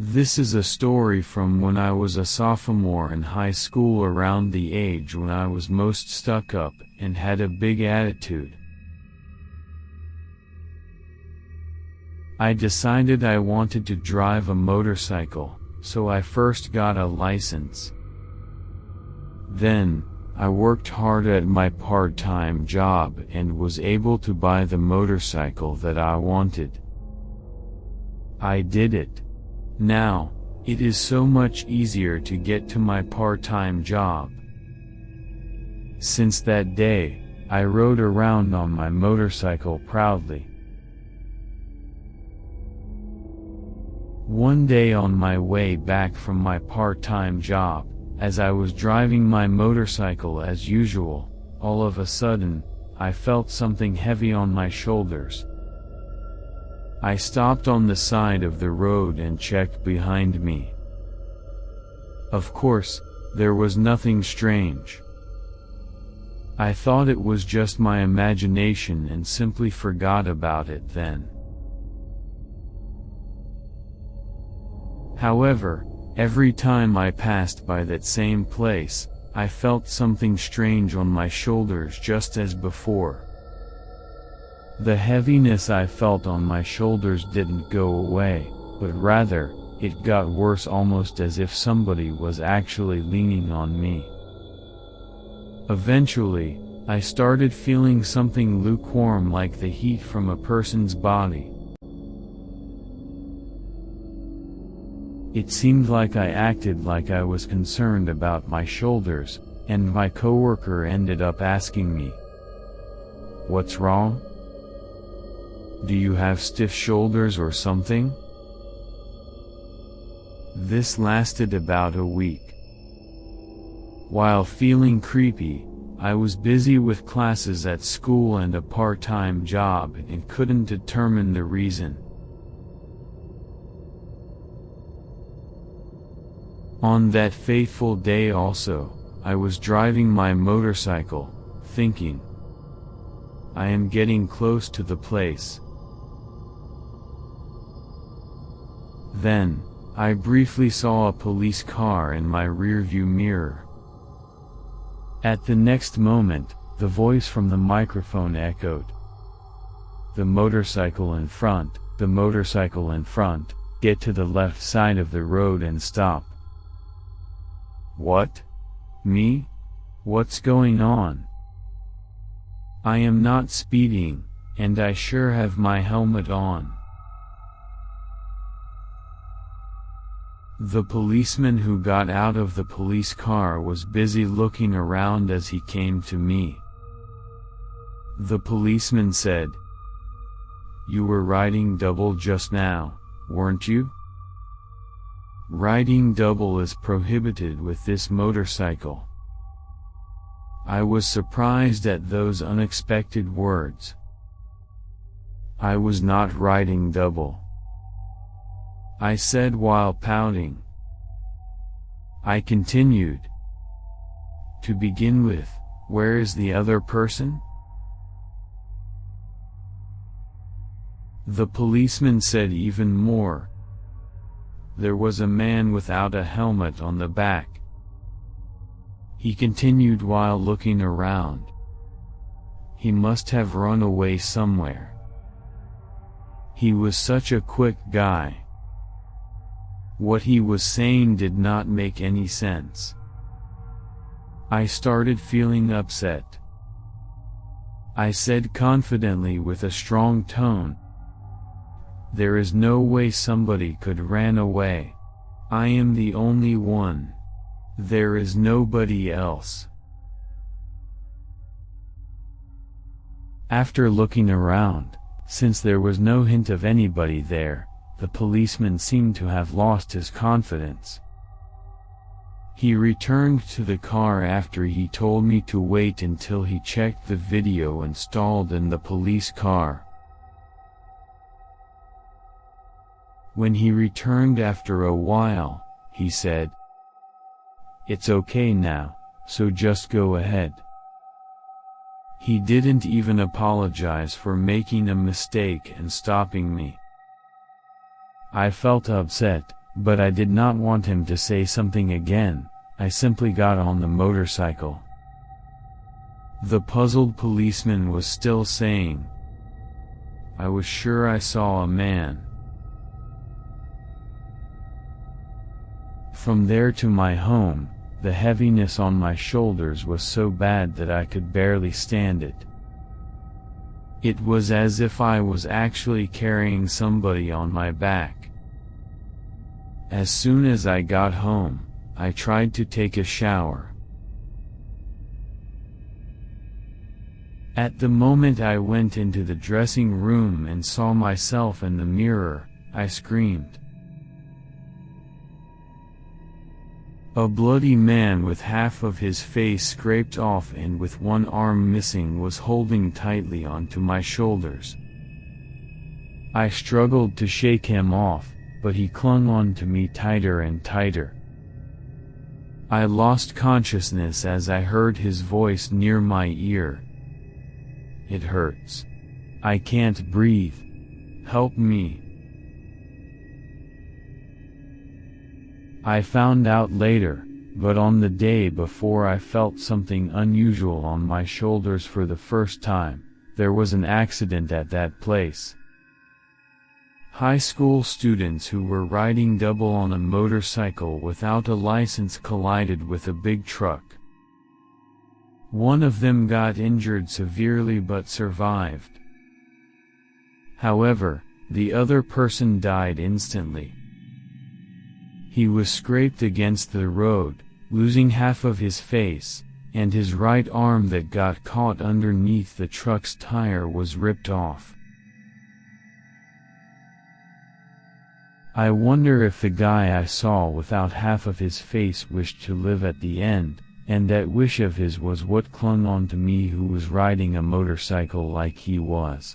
This is a story from when I was a sophomore in high school, around the age when I was most stuck up and had a big attitude. I decided I wanted to drive a motorcycle, so I first got a license. Then, I worked hard at my part-time job and was able to buy the motorcycle that I wanted. I did it. Now, it is so much easier to get to my part-time job. Since that day, I rode around on my motorcycle proudly. One day on my way back from my part-time job, as I was driving my motorcycle as usual, all of a sudden, I felt something heavy on my shoulders. I stopped on the side of the road and checked behind me. Of course, there was nothing strange. I thought it was just my imagination and simply forgot about it then. However, every time I passed by that same place, I felt something strange on my shoulders just as before. The heaviness I felt on my shoulders didn't go away, but rather, it got worse, almost as if somebody was actually leaning on me. Eventually, I started feeling something lukewarm, like the heat from a person's body. It seemed like I acted like I was concerned about my shoulders, and my coworker ended up asking me, "What's wrong? Do you have stiff shoulders or something?" This lasted about a week. While feeling creepy, I was busy with classes at school and a part-time job and couldn't determine the reason. On that fateful day also, I was driving my motorcycle, thinking, I am getting close to the place. Then, I briefly saw a police car in my rearview mirror. At the next moment, the voice from the microphone echoed. "The motorcycle in front, the motorcycle in front, get to the left side of the road and stop." What? Me? What's going on? I am not speeding, and I sure have my helmet on. The policeman who got out of the police car was busy looking around as he came to me. The policeman said, "You were riding double just now, weren't you?" Riding double is prohibited with this motorcycle. I was surprised at those unexpected words. I was not riding double, I said while pouting. I continued. To begin with, where is the other person? The policeman said even more. There was a man without a helmet on the back. He continued while looking around. He must have run away somewhere. He was such a quick guy. What he was saying did not make any sense. I started feeling upset. I said confidently with a strong tone, "There is no way somebody could ran away. I am the only one. There is nobody else." After looking around, since there was no hint of anybody there, the policeman seemed to have lost his confidence. He returned to the car after he told me to wait until he checked the video installed in the police car. When he returned after a while, he said, "It's okay now, so just go ahead." He didn't even apologize for making a mistake and stopping me. I felt upset, but I did not want him to say something again. I simply got on the motorcycle. The puzzled policeman was still saying, "I was sure I saw a man." From there to my home, the heaviness on my shoulders was so bad that I could barely stand it. It was as if I was actually carrying somebody on my back. As soon as I got home, I tried to take a shower. At the moment I went into the dressing room and saw myself in the mirror, I screamed. A bloody man with half of his face scraped off and with one arm missing was holding tightly onto my shoulders. I struggled to shake him off, but he clung on to me tighter and tighter. I lost consciousness as I heard his voice near my ear. "It hurts. I can't breathe. Help me." I found out later, but on the day before I felt something unusual on my shoulders for the first time. There was an accident at that place. High school students who were riding double on a motorcycle without a license collided with a big truck. One of them got injured severely but survived. However, the other person died instantly. He was scraped against the road, losing half of his face, and his right arm that got caught underneath the truck's tire was ripped off. I wonder if the guy I saw without half of his face wished to live at the end, and that wish of his was what clung on to me, who was riding a motorcycle like he was.